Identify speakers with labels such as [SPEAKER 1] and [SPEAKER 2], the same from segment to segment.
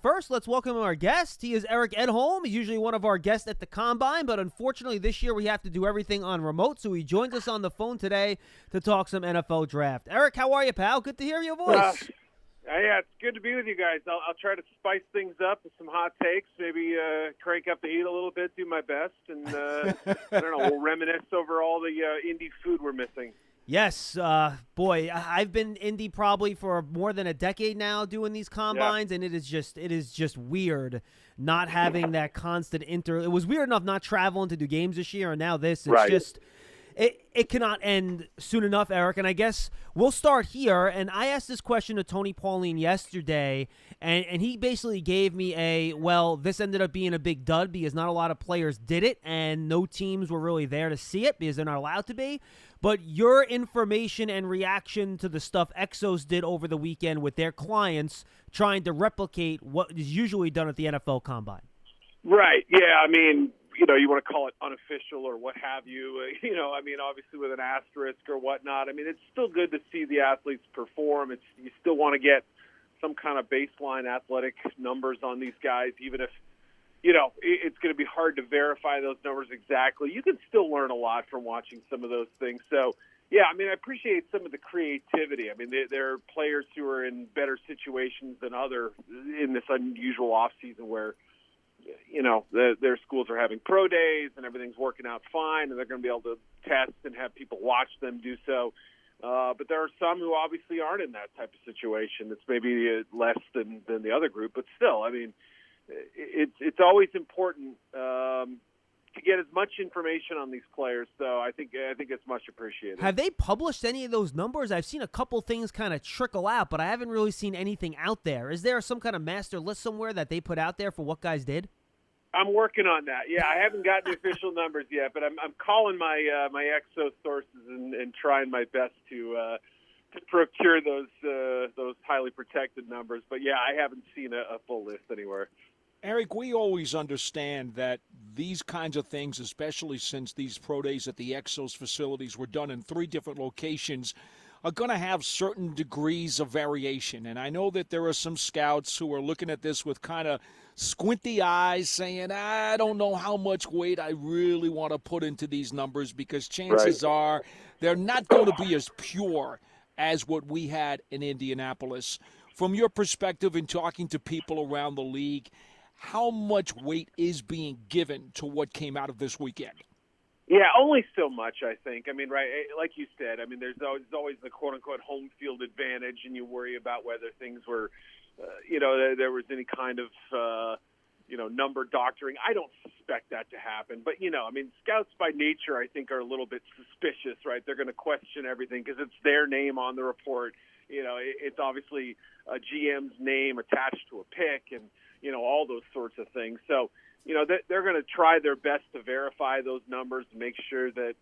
[SPEAKER 1] first, let's welcome our guest. He is Eric Edholm. He's usually one of our guests at the Combine, but unfortunately this year we have to do everything on remote, so he joins us on the phone today to talk some NFL draft. Eric, how are you, pal? Good to hear your voice.
[SPEAKER 2] Yeah, it's good to be with you guys. I'll try to spice things up with some hot takes, maybe crank up the heat a little bit, do my best, and I don't know, we'll reminisce over all the indie food we're missing.
[SPEAKER 1] Yes, boy, I've been indie probably for more than a decade now doing these combines, and it is just weird not having that constant It was weird enough not traveling to do games this year, and now this. It's just it cannot end soon enough, Eric. And I guess we'll start here. And I asked this question to Tony Pauline yesterday, and he basically gave me this ended up being a big dud because not a lot of players did it, and no teams were really there to see it because they're not allowed to be. But your information and reaction to the stuff Exos did over the weekend with their clients trying to replicate what is usually done at the NFL Combine.
[SPEAKER 2] Right, yeah, I mean, you want to call it unofficial or what have you, obviously with an asterisk or whatnot. I mean, it's still good to see the athletes perform. You still want to get some kind of baseline athletic numbers on these guys, even if, it's going to be hard to verify those numbers exactly. You can still learn a lot from watching some of those things. So, yeah, I mean, I appreciate some of the creativity. I mean, there are players who are in better situations than others in this unusual offseason where, their schools are having pro days and everything's working out fine, and they're going to be able to test and have people watch them do so. But there are some who obviously aren't in that type of situation. It's maybe less than the other group, but still, I mean, it's always important to get as much information on these players. So I think it's much appreciated.
[SPEAKER 1] Have they published any of those numbers? I've seen a couple things kind of trickle out, but I haven't really seen anything out there. Is there some kind of master list somewhere that they put out there for what guys did?
[SPEAKER 2] I'm working on that. Yeah, I haven't gotten the official numbers yet, but I'm calling my Exo sources and trying my best to procure those highly protected numbers. But yeah, I haven't seen a full list anywhere.
[SPEAKER 3] Eric, we always understand that these kinds of things, especially since these pro days at the Exos facilities were done in 3 different locations, are going to have certain degrees of variation. And I know that there are some scouts who are looking at this with kind of squinty eyes saying, I don't know how much weight I really want to put into these numbers because chances are they're not going to be as pure as what we had in Indianapolis. From your perspective in talking to people around the league, how much weight is being given to what came out of this weekend?
[SPEAKER 2] Yeah, only so much, I think. I mean, right, like you said, I mean, there's always the quote-unquote home field advantage, and you worry about whether things were, there was any kind of, number doctoring. I don't suspect that to happen. But, I mean, scouts by nature, I think, are a little bit suspicious, right? They're going to question everything because it's their name on the report. It's obviously a GM's name attached to a pick and, all those sorts of things. So, they're going to try their best to verify those numbers and make sure that,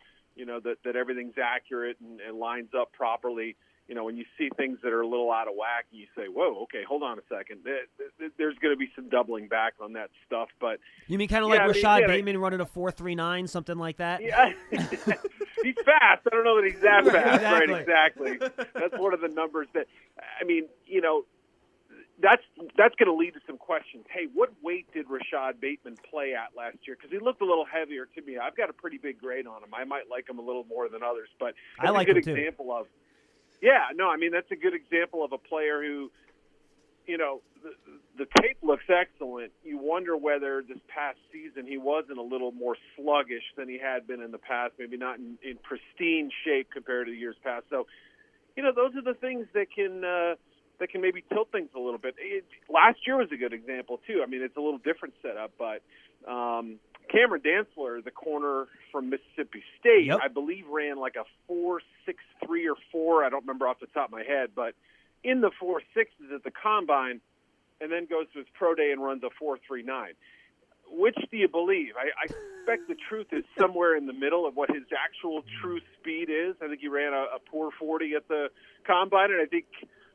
[SPEAKER 2] that everything's accurate and lines up properly. When you see things that are a little out of whack, you say, whoa, okay, hold on a second. There's going to be some doubling back on that stuff. But
[SPEAKER 1] you mean kind of like Rashad Bateman running a 4.39, something like that?
[SPEAKER 2] Yeah. He's fast. I don't know that he's that fast. Right, exactly. That's one of the numbers that, I mean, that's going to lead to some questions. Hey, what weight did Rashad Bateman play at last year? Because he looked a little heavier to me. I've got a pretty big grade on him. I might like him a little more than others, but that's a good example of. Yeah, no, I mean that's a good example of a player who, the tape looks excellent. You wonder whether this past season he wasn't a little more sluggish than he had been in the past. Maybe not in pristine shape compared to the years past. So, those are the things that can maybe tilt things a little bit. Last year was a good example, too. I mean, it's a little different setup, but Cameron Dantzler, the corner from Mississippi State, I believe ran like a 4.63 or 4. I don't remember off the top of my head, but in the 4.6s at the Combine and then goes to his pro day and runs a 4.39. Which do you believe? I suspect the truth is somewhere in the middle of what his actual true speed is. I think he ran a poor 40 at the Combine, and I think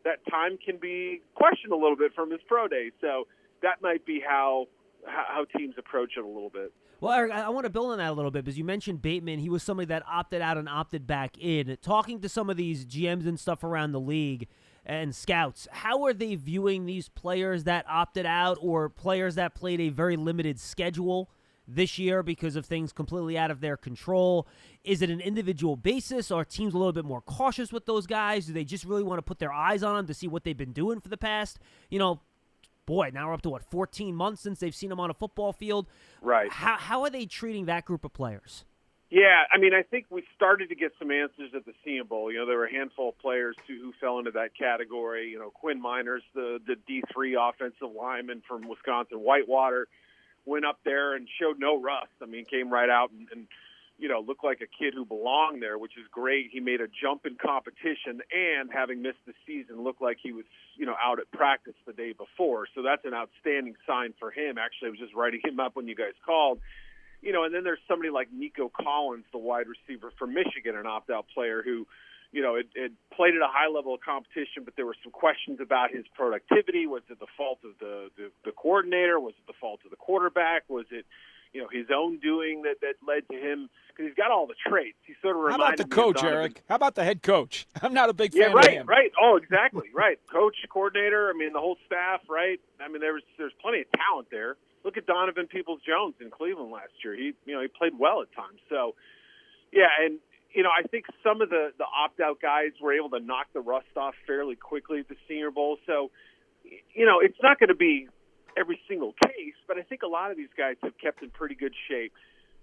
[SPEAKER 2] that time can be questioned a little bit from his pro day. So that might be how teams approach it a little bit.
[SPEAKER 1] Well, Eric, I want to build on that a little bit because you mentioned Bateman. He was somebody that opted out and opted back in. Talking to some of these GMs and stuff around the league, and scouts, how are they viewing these players that opted out or players that played a very limited schedule this year because of things completely out of their control? Is it an individual basis? Are teams a little bit more cautious with those guys? Do they just really want to put their eyes on them to see what they've been doing for the past, now we're up to 14 months since they've seen them on a football field.
[SPEAKER 2] Right.
[SPEAKER 1] How are they treating that group of players?
[SPEAKER 2] Yeah, I mean, I think we started to get some answers at the Senior Bowl. There were a handful of players who fell into that category. Quinn Miners, the D3 offensive lineman from Wisconsin, Whitewater, went up there and showed no rust. I mean, came right out and looked like a kid who belonged there, which is great. He made a jump in competition, and having missed the season, looked like he was, out at practice the day before. So that's an outstanding sign for him. Actually, I was just writing him up when you guys called. And then there's somebody like Nico Collins, the wide receiver from Michigan, an opt-out player who, it played at a high level of competition, but there were some questions about his productivity. Was it the fault of the coordinator? Was it the fault of the quarterback? Was it, his own doing that led to him? Because he's got all the traits. He sort of reminded me.
[SPEAKER 3] How about the coach, Eric? How about the head coach? I'm not a big fan
[SPEAKER 2] of
[SPEAKER 3] him.
[SPEAKER 2] Right. Oh, exactly. Right. Coach, coordinator. I mean, the whole staff. Right. I mean, there's plenty of talent there. Look at Donovan Peoples-Jones in Cleveland last year. He played well at times. So, yeah, and I think some of the opt-out guys were able to knock the rust off fairly quickly at the Senior Bowl. So, it's not going to be every single case, but I think a lot of these guys have kept in pretty good shape.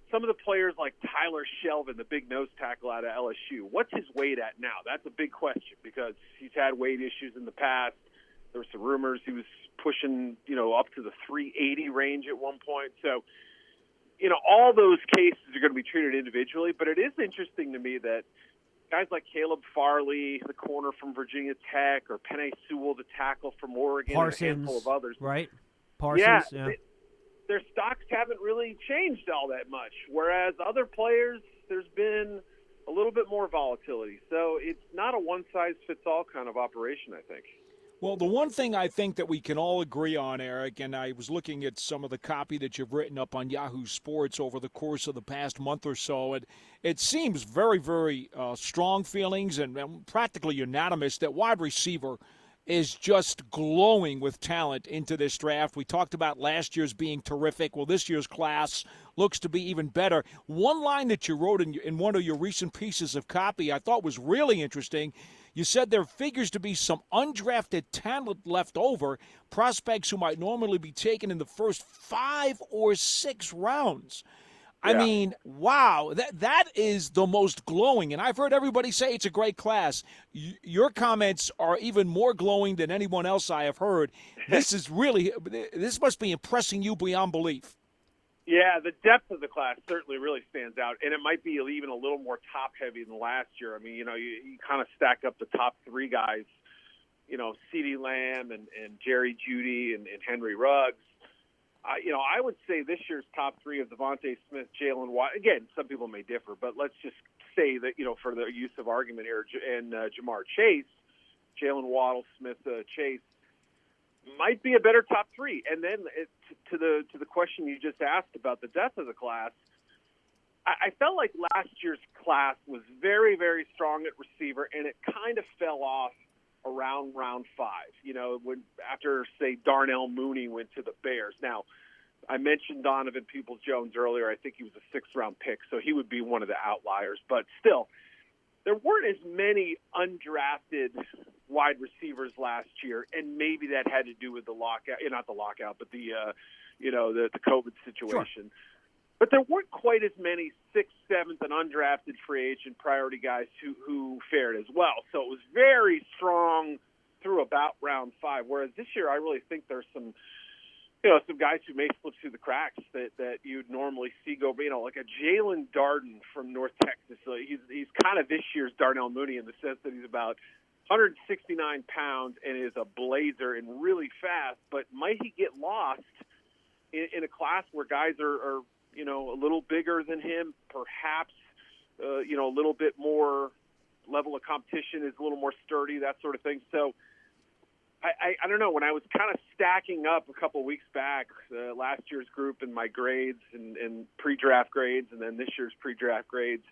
[SPEAKER 2] Some of the players like Tyler Shelvin, the big nose tackle out of LSU, what's his weight at now? That's a big question because he's had weight issues in the past. There were some rumors he was pushing, up to the 380 range at one point. So, all those cases are going to be treated individually, but it is interesting to me that guys like Caleb Farley, the corner from Virginia Tech, or Penei Sewell, the tackle from Oregon,
[SPEAKER 1] Parsons,
[SPEAKER 2] and a handful of others.
[SPEAKER 1] Right? Parsons, yeah.
[SPEAKER 2] Their stocks haven't really changed all that much, whereas other players, there's been a little bit more volatility. So it's not a one-size-fits-all kind of operation, I think.
[SPEAKER 3] Well, the one thing I think that we can all agree on, Eric, and I was looking at some of the copy that you've written up on Yahoo Sports over the course of the past month or so, and it seems very, very strong feelings and practically unanimous that wide receiver is just glowing with talent into this draft. We talked about last year's being terrific. Well, this year's class looks to be even better. One line that you wrote in one of your recent pieces of copy I thought was really interesting. You said there figures to be some undrafted talent left over, prospects who might normally be taken in the first 5 or 6 rounds. I mean, wow, that is the most glowing. And I've heard everybody say it's a great class. Your comments are even more glowing than anyone else I have heard. This must be impressing you beyond belief.
[SPEAKER 2] Yeah, the depth of the class certainly really stands out, and it might be even a little more top-heavy than last year. I mean, you kind of stack up the top 3 guys, CeeDee Lamb and Jerry Jeudy and Henry Ruggs. I would say this year's top 3 of Devontae Smith, Jalen Waddle. Again, some people may differ, but let's just say that, for the use of argument here, and Jamar Chase, Jalen Waddle, Smith, Chase, might be a better top 3. And then to the question you just asked about the depth of the class, I felt like last year's class was very, very strong at receiver, and it kind of fell off around round 5, after, say, Darnell Mooney went to the Bears. Now, I mentioned Donovan Peoples-Jones earlier. I think he was a 6th-round pick, so he would be one of the outliers. But still, there weren't as many undrafted wide receivers last year, and maybe that had to do with the lockout, not the lockout, but the COVID situation. Sure. But there weren't quite as many 6th, 7th, and undrafted free agent priority guys who fared as well. So it was very strong through about round 5. Whereas this year, I really think there's some guys who may slip through the cracks that you'd normally see go. Like a Jalen Darden from North Texas. So he's kind of this year's Darnell Mooney in the sense that he's about 169 pounds and is a blazer and really fast. But might he get lost in a class where guys are a little bigger than him, perhaps, a little bit more level of competition, is a little more sturdy, that sort of thing. So I don't know. When I was kind of stacking up a couple weeks back, last year's group and my grades and pre-draft grades and then this year's pre-draft grades,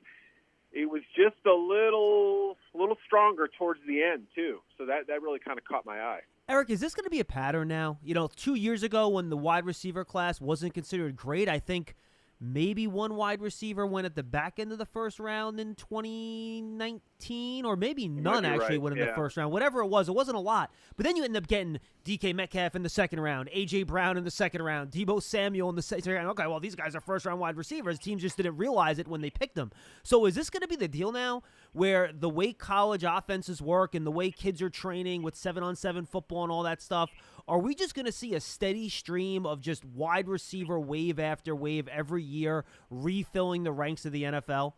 [SPEAKER 2] it was just a little stronger towards the end too. So that really kind of caught my eye.
[SPEAKER 1] Eric, is this going to be a pattern now? 2 years ago when the wide receiver class wasn't considered great, I think maybe one wide receiver went at the back end of the first round in 2019, or maybe none actually went in the first round. Whatever it wasn't a lot. But then you end up getting DK Metcalf in the second round, A.J. Brown in the second round, Deebo Samuel in the second round. Okay, well, these guys are first-round wide receivers. Teams just didn't realize it when they picked them. So is this going to be the deal now where the way college offenses work and the way kids are training with 7-on-7 football and all that stuff, are we just going to see a steady stream of just wide receiver wave after wave every year refilling the ranks of the NFL?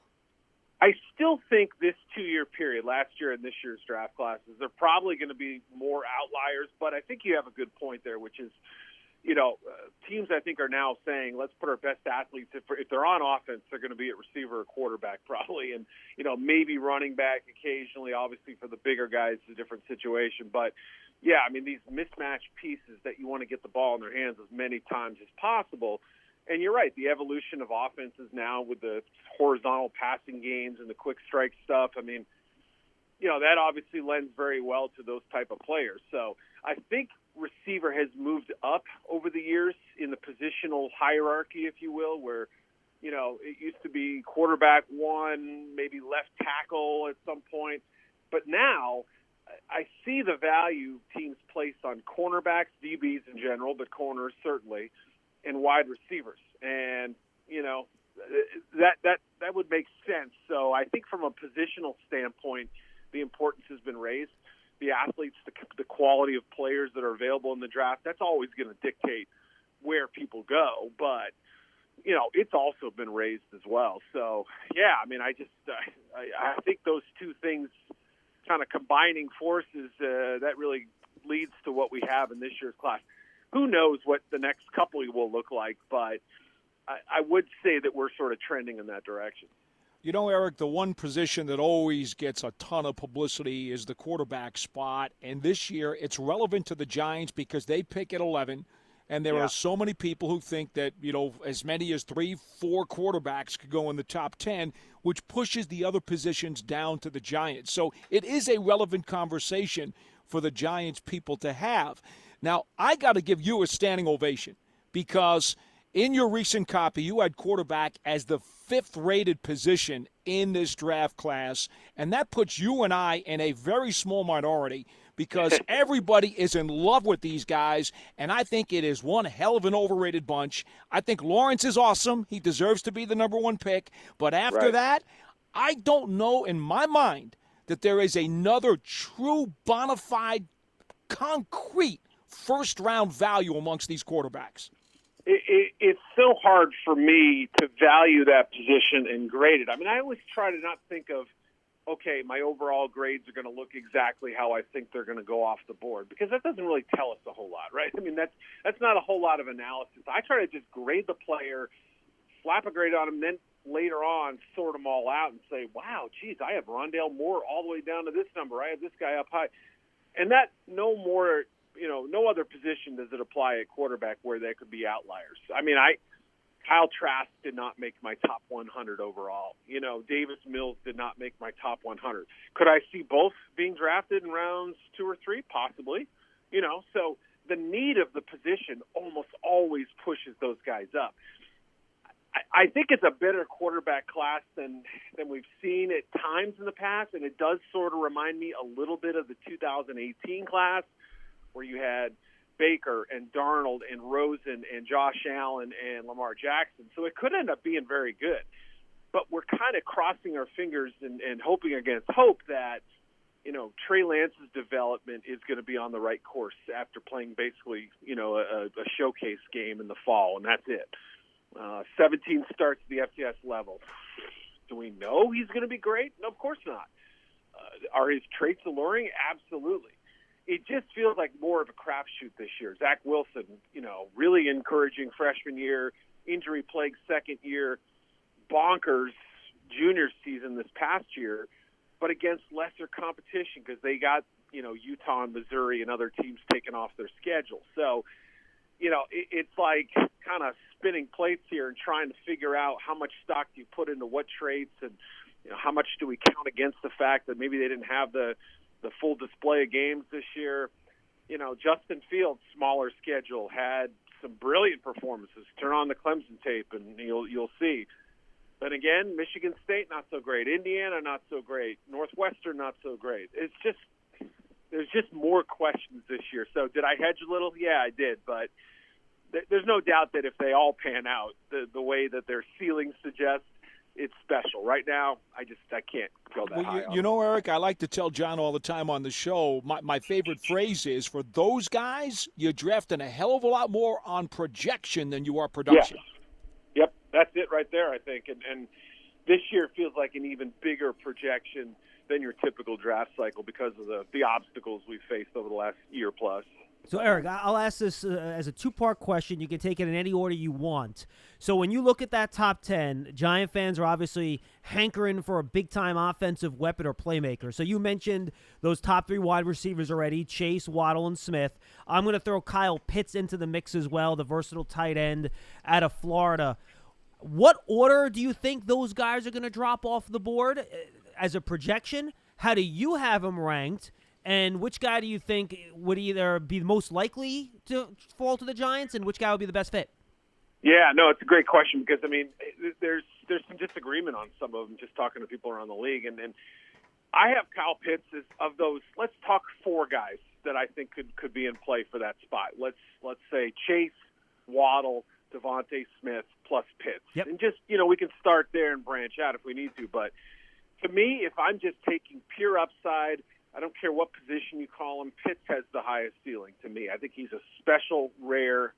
[SPEAKER 2] I still think this 2-year period, last year and this year's draft classes, they're probably going to be more outliers, but I think you have a good point there, which is, teams I think are now saying, let's put our best athletes, if they're on offense, they're going to be at receiver or quarterback probably, and, maybe running back occasionally. Obviously for the bigger guys, it's a different situation, but yeah, I mean, these mismatched pieces that you want to get the ball in their hands as many times as possible. And you're right, the evolution of offenses now with the horizontal passing games and the quick strike stuff, I mean, that obviously lends very well to those type of players. So I think receiver has moved up over the years in the positional hierarchy, if you will, where, it used to be quarterback one, maybe left tackle at some point. But now I see the value teams place on cornerbacks, DBs in general, but corners certainly, and wide receivers. And, that would make sense. So I think from a positional standpoint, the importance has been raised. The athletes, the quality of players that are available in the draft, that's always going to dictate where people go. But, it's also been raised as well. So, yeah, I mean, I think those two things kind of combining forces, that really leads to what we have in this year's class. Who knows what the next couple will look like, but I would say that we're sort of trending in that direction.
[SPEAKER 3] Eric, the one position that always gets a ton of publicity is the quarterback spot, and this year it's relevant to the Giants because they pick at 11, and there are so many people who think that, as many as 3-4 quarterbacks could go in the top 10, which pushes the other positions down to the Giants. So it is a relevant conversation for the Giants people to have. Now, I got to give you a standing ovation because in your recent copy, you had quarterback as the 5th-rated position in this draft class, and that puts you and I in a very small minority because everybody is in love with these guys, and I think it is one hell of an overrated bunch. I think Lawrence is awesome. He deserves to be the number 1 pick, but after that, I don't know in my mind that there is another true bona fide, concrete first-round value amongst these quarterbacks.
[SPEAKER 2] It's so hard for me to value that position and grade it. I mean, I always try to not think of, okay, my overall grades are going to look exactly how I think they're going to go off the board, because that doesn't really tell us a whole lot, right? I mean, that's not a whole lot of analysis. I try to just grade the player, slap a grade on him, then later on sort them all out and say, wow, geez, I have Rondale Moore all the way down to this number. I have this guy up high. And that no other position does it apply at quarterback where there could be outliers. I mean, Kyle Trask did not make my top 100 overall. Davis Mills did not make my top 100. Could I see both being drafted in rounds 2 or 3? Possibly. So the need of the position almost always pushes those guys up. I think it's a better quarterback class than we've seen at times in the past, and it does sort of remind me a little bit of the 2018 class where you had Baker and Darnold and Rosen and Josh Allen and Lamar Jackson. So it could end up being very good. But we're kind of crossing our fingers and hoping against hope that, Trey Lance's development is going to be on the right course after playing basically, a showcase game in the fall, and that's it. 17 starts at the FCS level. Do we know he's going to be great? No, of course not. Are his traits alluring? Absolutely. It just feels like more of a crapshoot this year. Zach Wilson, really encouraging freshman year, injury-plagued second year, bonkers junior season this past year, but against lesser competition because they got, Utah and Missouri and other teams taken off their schedule. So, it's like kind of spinning plates here and trying to figure out how much stock you put into what traits and, how much do we count against the fact that maybe they didn't have the full display of games this year? Justin Fields, smaller schedule, had some brilliant performances. Turn on the Clemson tape and you'll see. Then again, Michigan State, not so great. Indiana, not so great. Northwestern, not so great. There's just more questions this year. So did I hedge a little? Yeah, I did. But there's no doubt that if they all pan out the way that their ceiling suggests, it's special. Right now, I can't go that high.
[SPEAKER 3] Eric, I like to tell John all the time on the show, my favorite phrase is, for those guys, you're drafting a hell of a lot more on projection than you are production.
[SPEAKER 2] Yeah. Yep, that's it right there, I think. And this year feels like an even bigger projection than your typical draft cycle because of the obstacles we've faced over the last year plus.
[SPEAKER 1] So, Eric, I'll ask this as a two-part question. You can take it in any order you want. So when you look at that top 10, Giant fans are obviously hankering for a big-time offensive weapon or playmaker. So you mentioned those top 3 wide receivers already, Chase, Waddle, and Smith. I'm going to throw Kyle Pitts into the mix as well, the versatile tight end out of Florida. What order do you think those guys are going to drop off the board as a projection? How do you have them ranked? And which guy do you think would either be most likely to fall to the Giants, and which guy would be the best fit?
[SPEAKER 2] Yeah, no, it's a great question because, there's some disagreement on some of them, just talking to people around the league. And I have Kyle Pitts as, of those, let's talk 4 guys that I think could be in play for that spot. Let's say Chase, Waddle, Devontae Smith, plus Pitts.
[SPEAKER 1] Yep.
[SPEAKER 2] And just, we can start there and branch out if we need to. But to me, if I'm just taking pure upside, I don't care what position you call him, Pitts has the highest ceiling to me. I think he's a special, rare,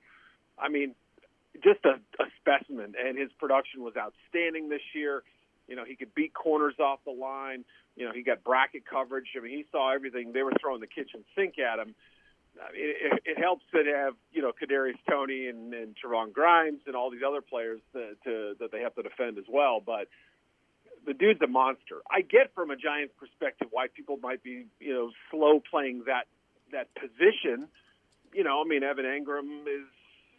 [SPEAKER 2] just a specimen, and his production was outstanding this year. He could beat corners off the line. He got bracket coverage. He saw everything. They were throwing the kitchen sink at him. It helps that they have, Kadarius Toney and Trevon Grimes and all these other players that they have to defend as well. But the dude's a monster. I get from a Giants perspective why people might be, slow playing that position. Evan Engram is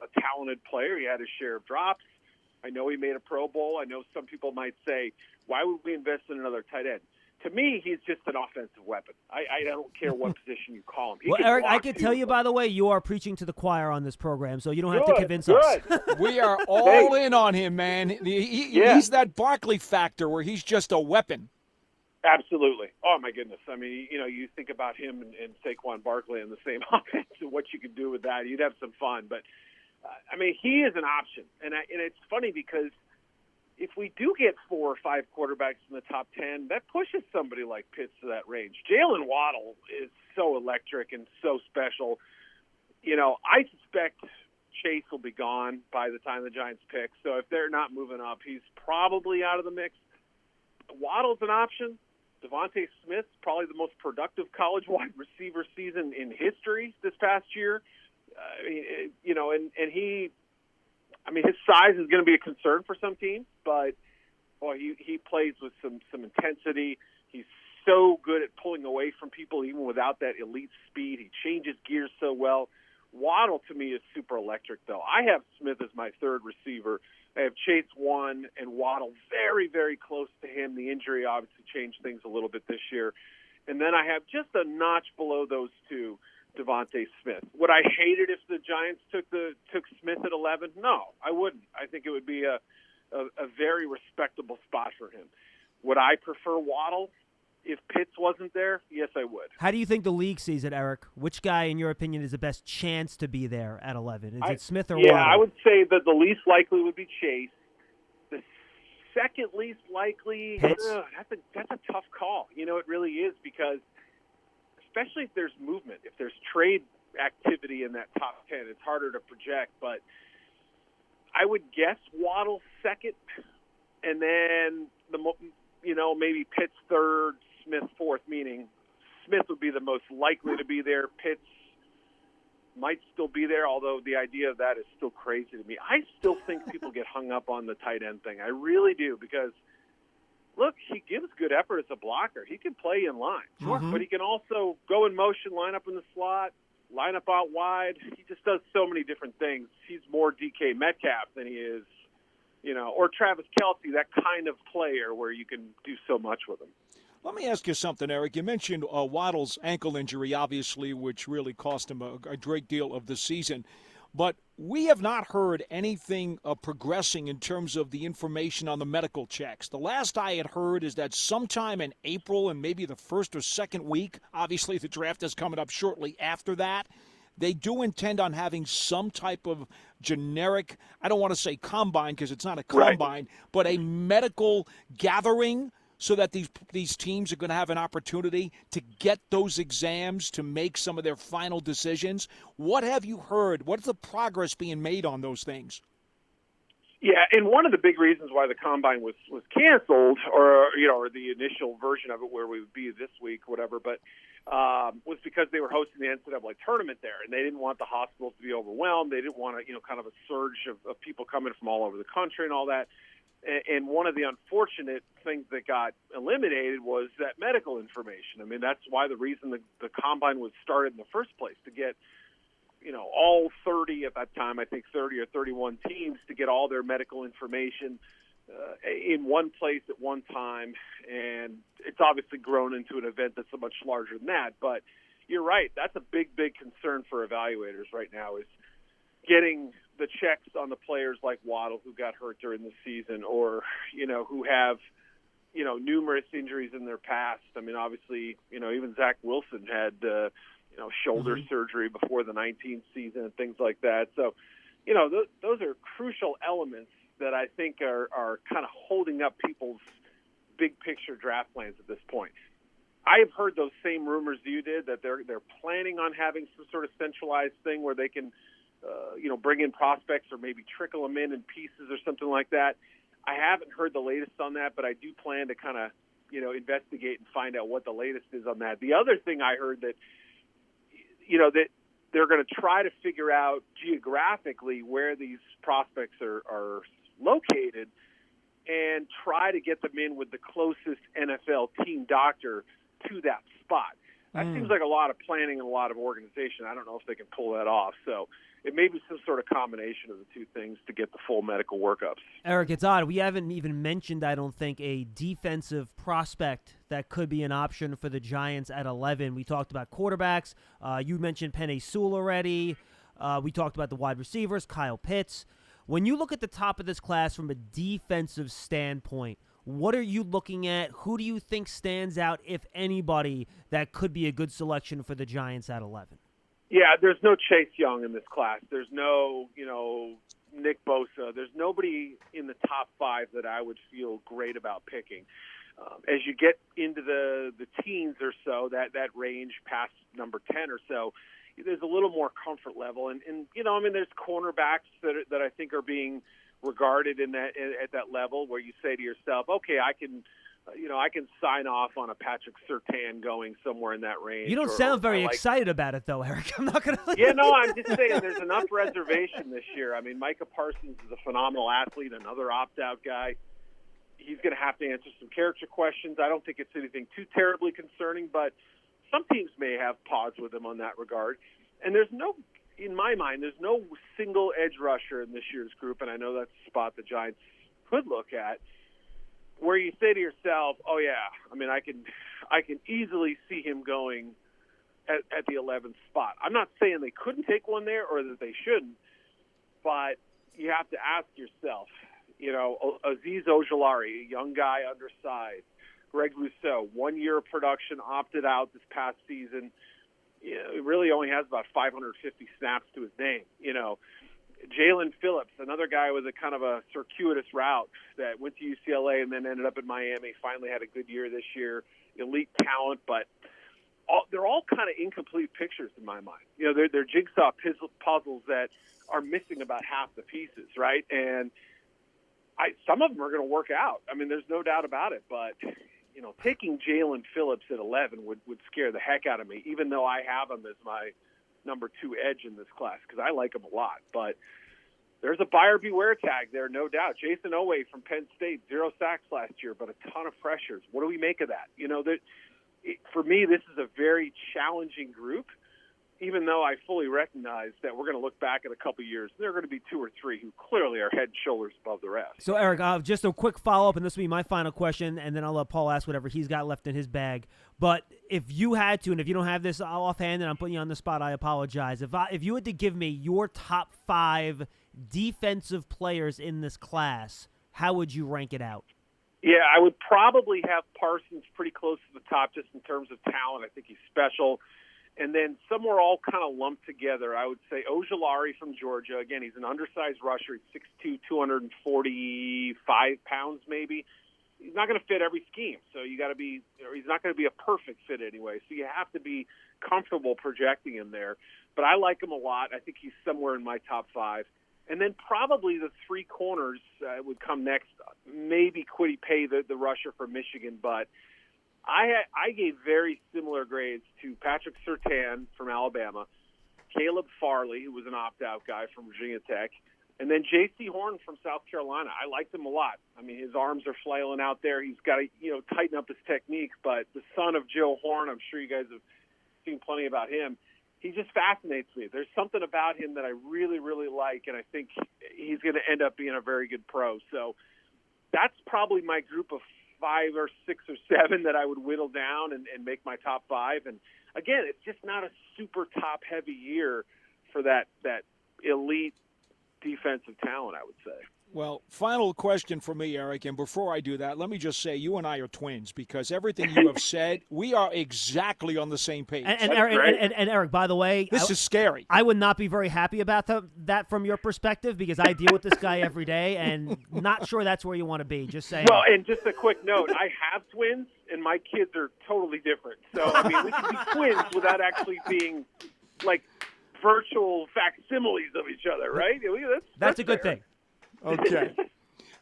[SPEAKER 2] a talented player. He had his share of drops. I know he made a Pro Bowl. I know some people might say, why would we invest in another tight end? To me, he's just an offensive weapon. I don't care what position you call him.
[SPEAKER 1] Well, Eric, I can tell you, by the way, you are preaching to the choir on this program, so you don't have to convince us.
[SPEAKER 3] We are all in on him, man. He's that Barkley factor where he's just a weapon.
[SPEAKER 2] Absolutely. Oh, my goodness. You think about him and Saquon Barkley in the same offense and what you could do with that. You'd have some fun. But, he is an option. And it's funny because if we do get 4 or 5 quarterbacks in the top 10, that pushes somebody like Pitts to that range. Jalen Waddle is so electric and so special. I suspect Chase will be gone by the time the Giants pick. So if they're not moving up, he's probably out of the mix. Waddle's an option. Devontae Smith, probably the most productive college wide receiver season in history this past year. His size is going to be a concern for some teams, but he plays with some intensity. He's so good at pulling away from people, even without that elite speed. He changes gears so well. Waddle, to me, is super electric, though. I have Smith as my 3rd receiver. I have Chase 1 and Waddle very, very close to him. The injury obviously changed things a little bit this year. And then I have just a notch below those 2, Devontae Smith. Would I hate it if the Giants took Smith at 11? No, I wouldn't. I think it would be a very respectable spot for him. Would I prefer Waddle if Pitts wasn't there? Yes, I would.
[SPEAKER 1] How do you think the league sees it, Eric? Which guy, in your opinion, is the best chance to be there at 11? Is it Smith or Waddle?
[SPEAKER 2] Yeah, I would say that the least likely would be Chase. The second least likely, that's a tough call. It really is, because especially if there's movement, if there's trade activity in that top 10, it's harder to project. But I would guess Waddle second, and then maybe Pitts third, Smith fourth, meaning Smith would be the most likely to be there. Pitts might still be there, although the idea of that is still crazy to me. I still think people get hung up on the tight end thing. I really do, because look, he gives good effort as a blocker. He can play in line, but he can also go in motion, line up in the slot, line up out wide. He just does so many different things. He's more DK Metcalf than he is or Travis Kelce, that kind of player where you can do so much with him.
[SPEAKER 3] Let me ask you something, Eric. You mentioned Waddle's ankle injury, obviously, which really cost him a great deal of the season. But we have not heard anything progressing in terms of the information on the medical checks. The last I had heard is that sometime in April and maybe the first or second week, obviously the draft is coming up shortly after that, they do intend on having some type of generic, I don't want to say combine because it's not a combine,
[SPEAKER 2] right,
[SPEAKER 3] but a medical gathering so that these teams are going to have an opportunity to get those exams to make some of their final decisions. What have you heard? What's the progress being made on those things?
[SPEAKER 2] Yeah, and one of the big reasons why the combine was canceled, or the initial version of it where we would be this week, whatever, but was because they were hosting the NCAA tournament there, and they didn't want the hospitals to be overwhelmed. They didn't want kind of a surge of people coming from all over the country and all that. And one of the unfortunate things that got eliminated was that medical information. I mean, that's why the reason the combine was started in the first place, to get, all 30 at that time, I think 30 or 31 teams, to get all their medical information in one place at one time. And it's obviously grown into an event that's so much larger than that. But you're right. That's a big, big concern for evaluators right now, is getting the checks on the players like Waddle, who got hurt during the season, or, who have, numerous injuries in their past. I mean, obviously, even Zach Wilson had, shoulder surgery before the 19th season and things like that. So, those are crucial elements that I think are kind of holding up people's big picture draft plans at this point. I have heard those same rumors you did, that they're planning on having some sort of centralized thing where they can bring in prospects or maybe trickle them in pieces or something like that. I haven't heard the latest on that, but I do plan to kind of, investigate and find out what the latest is on that. The other thing I heard that they're going to try to figure out geographically where these prospects are located and try to get them in with the closest NFL team doctor to that spot. That seems like a lot of planning and a lot of organization. I don't know if they can pull that off. So it may be some sort of combination of the two things to get the full medical workups.
[SPEAKER 1] Eric, it's odd. We haven't even mentioned, I don't think, a defensive prospect that could be an option for the Giants at 11. We talked about quarterbacks. You mentioned Penei Sewell already. We talked about the wide receivers, Kyle Pitts. When you look at the top of this class from a defensive standpoint, what are you looking at? Who do you think stands out, if anybody, that could be a good selection for the Giants at 11?
[SPEAKER 2] Yeah, there's no Chase Young in this class. There's no, Nick Bosa. There's nobody in the top 5 that I would feel great about picking. As you get into the teens or so, that range past number 10 or so, there's a little more comfort level. And there's cornerbacks that I think are being regarded at that level where you say to yourself, okay, I can sign off on a Patrick Surtain going somewhere in that range.
[SPEAKER 1] You don't sound very excited about it, though, Eric. I'm not going to.
[SPEAKER 2] Yeah, no, I'm just saying there's enough reservation this year. I mean, Micah Parsons is a phenomenal athlete, another opt-out guy. He's going to have to answer some character questions. I don't think it's anything too terribly concerning, but some teams may have pause with him on that regard. And in my mind, there's no single edge rusher in this year's group, and I know that's a spot the Giants could look at, where you say to yourself, oh, yeah, I mean, I can easily see him going at the 11th spot. I'm not saying they couldn't take one there or that they shouldn't, but you have to ask yourself, Azeez Ojulari, a young guy undersized, Greg Rousseau, 1 year of production, opted out this past season. He really only has about 550 snaps to his name. Jalen Phillips, another guy with a kind of a circuitous route that went to UCLA and then ended up in Miami, finally had a good year this year, elite talent, but they're all kind of incomplete pictures in my mind. They're jigsaw puzzles that are missing about half the pieces, right? And some of them are going to work out. I mean, there's no doubt about it, but taking Jalen Phillips at 11 would scare the heck out of me, even though I have him as my number 2 edge in this class because I like him a lot. But there's a buyer beware tag there, no doubt. Jason Oweh from Penn State, 0 sacks last year, but a ton of pressures. What do we make of that? For me, this is a very challenging group, even though I fully recognize that we're going to look back in a couple of years, there are going to be 2 or 3 who clearly are head and shoulders above the rest.
[SPEAKER 1] So, Eric, just a quick follow-up, and this will be my final question, and then I'll let Paul ask whatever he's got left in his bag. But if you had to, and if you don't have this offhand and I'm putting you on the spot, I apologize. If you had to give me your top 5 defensive players in this class, how would you rank it out?
[SPEAKER 2] Yeah, I would probably have Parsons pretty close to the top just in terms of talent. I think he's special. And then somewhere all kind of lumped together, I would say Ojulari from Georgia. Again, he's an undersized rusher. He's 6'2", 245 pounds maybe. He's not going to fit every scheme, so you got to be – or he's not going to be a perfect fit anyway, so you have to be comfortable projecting him there. But I like him a lot. I think he's somewhere in my top 5. And then probably the 3 corners would come next. Maybe Kwity Paye, the rusher for Michigan, but I gave very similar grades to Patrick Surtain from Alabama, Caleb Farley, who was an opt-out guy from Virginia Tech, and then J.C. Horn from South Carolina. I liked him a lot. I mean, his arms are flailing out there. He's got to, tighten up his technique. But the son of Joe Horn, I'm sure you guys have seen plenty about him. He just fascinates me. There's something about him that I really, really like, and I think he's going to end up being a very good pro. So that's probably my group of 5 or 6 or 7 that I would whittle down and make my top 5. And again, it's just not a super top-heavy year for that elite defensive talent, I would say.
[SPEAKER 3] Well, final question for me, Eric, and before I do that, let me just say you and I are twins because everything you have said, we are exactly on the same page.
[SPEAKER 1] And Eric, by the way,
[SPEAKER 3] this is scary.
[SPEAKER 1] I would not be very happy about that from your perspective because I deal with this guy every day and not sure that's where you want to be, just saying.
[SPEAKER 2] Well, and just a quick note, I have twins, and my kids are totally different. So, I mean, we can be twins without actually being, like, virtual facsimiles of each other, right?
[SPEAKER 1] That's a good
[SPEAKER 2] fair.
[SPEAKER 1] thing.
[SPEAKER 3] Okay.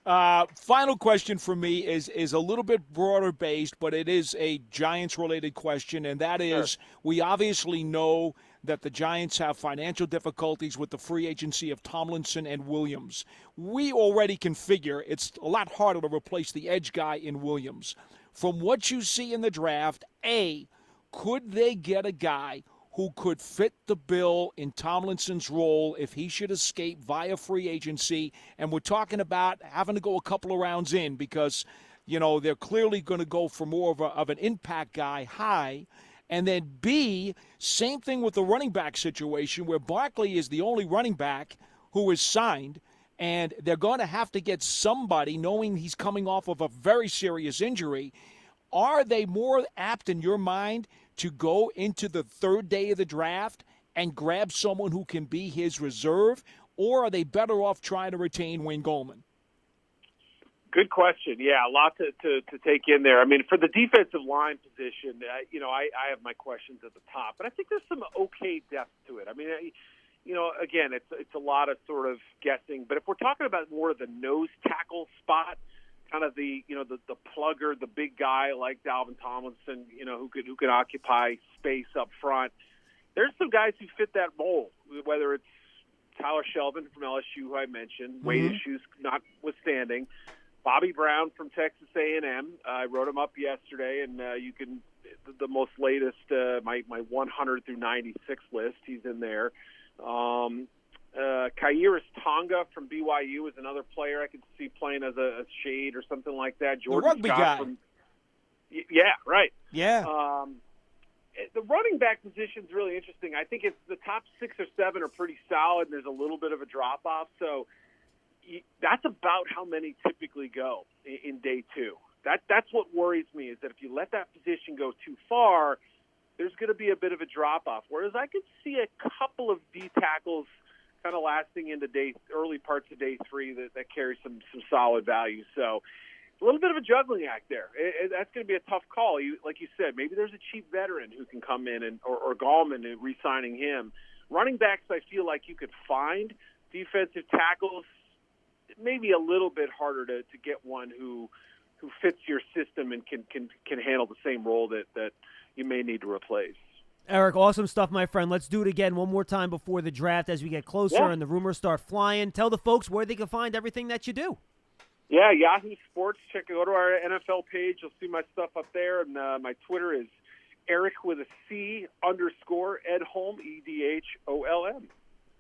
[SPEAKER 3] Final question for me is a little bit broader based, but it is a Giants-related question, and that is we obviously know that the Giants have financial difficulties with the free agency of Tomlinson and Williams. We already can figure it's a lot harder to replace the edge guy in Williams. From what you see in the draft, A, could they get a guy who could fit the bill in Tomlinson's role if he should escape via free agency? And we're talking about having to go a couple of rounds in because, they're clearly going to go for more of an impact guy high. And then B, same thing with the running back situation where Barkley is the only running back who is signed, and they're going to have to get somebody knowing he's coming off of a very serious injury. Are they more apt in your mind to go into the 3rd day of the draft and grab someone who can be his reserve, or are they better off trying to retain Wayne Gallman?
[SPEAKER 2] Good question. Yeah, a lot to take in there. I mean, for the defensive line position, I have my questions at the top, but I think there's some okay depth to it. I mean, again, it's a lot of sort of guessing, but if we're talking about more of the nose tackle spot, kind of the plugger, the big guy like Dalvin Tomlinson, who could occupy space up front. There's some guys who fit that mold, whether it's Tyler Shelvin from LSU, who I mentioned, weight issues notwithstanding, Bobby Brown from Texas A&M. I wrote him up yesterday, and you can the most latest my 100 through 96 list. He's in there. Kairos Tonga from BYU is another player I could see playing as a shade or something like that. Jordan
[SPEAKER 3] the rugby
[SPEAKER 2] Scott
[SPEAKER 3] guy.
[SPEAKER 2] Yeah, right.
[SPEAKER 3] Yeah.
[SPEAKER 2] The running back position is really interesting. I think it's the top 6 or 7 are pretty solid, and there's a little bit of a drop-off. So that's about how many typically go in day 2. That's what worries me is that if you let that position go too far, there's going to be a bit of a drop-off. Whereas I could see a couple of D tackles kind of lasting into early parts of day 3 that carry some solid value. So a little bit of a juggling act there. That's going to be a tough call. Like you said, maybe there's a cheap veteran who can come in or Gallman and re-signing him. Running backs, I feel like you could find. Defensive tackles, maybe a little bit harder to get one who fits your system and can handle the same role that you may need to replace.
[SPEAKER 1] Eric, awesome stuff, my friend. Let's do it again one more time before the draft as we get closer and the rumors start flying. Tell the folks where they can find everything that you do.
[SPEAKER 2] Yeah, Yahoo Sports. Go to our NFL page. You'll see my stuff up there. And my Twitter is Eric with a C _ Edholm, EDHOLM.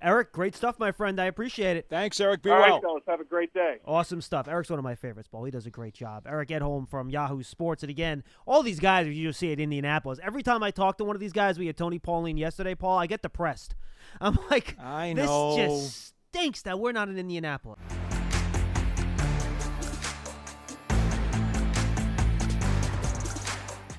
[SPEAKER 1] Eric, great stuff, my friend. I appreciate it.
[SPEAKER 3] Thanks, Eric. Be
[SPEAKER 2] All
[SPEAKER 3] well.
[SPEAKER 2] right, fellas. Have a great day.
[SPEAKER 1] Awesome stuff. Eric's one of my favorites, Paul. He does a great job. Eric Edholm from Yahoo Sports. And again, all these guys you just see at Indianapolis. Every time I talk to one of these guys, we had Tony Pauline yesterday, Paul, I get depressed. I'm like,
[SPEAKER 3] I
[SPEAKER 1] this
[SPEAKER 3] know.
[SPEAKER 1] just stinks that we're not in Indianapolis.